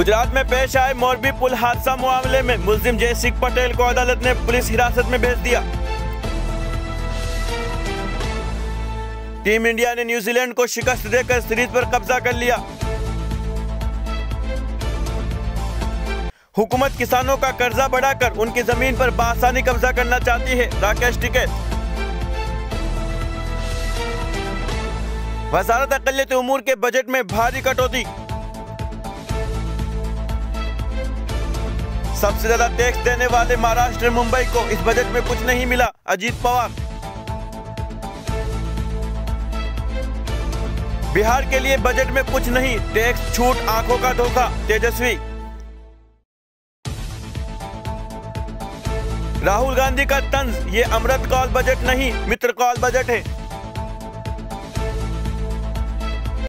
गुजरात में पेश आए मोरबी पुल हादसा मामले में मुलजिम जयसिंह पटेल को अदालत ने पुलिस हिरासत में भेज दिया। टीम इंडिया ने न्यूजीलैंड को शिकस्त देकर सीरीज पर कब्जा कर लिया। हुकूमत किसानों का कर्जा बढ़ाकर उनकी जमीन पर बासानी कब्जा करना चाहती है, राकेश टिकैत। वजारत अक़लियत उमूर के बजट में भारी कटौती। सबसे ज्यादा टैक्स देने वाले महाराष्ट्र मुंबई को इस बजट में कुछ नहीं मिला, अजीत पवार। बिहार के लिए बजट में कुछ नहीं, टैक्स छूट आंखों का धोखा, तेजस्वी। राहुल गांधी का तंज, ये अमृत कौल बजट नहीं, मित्र कौल बजट है।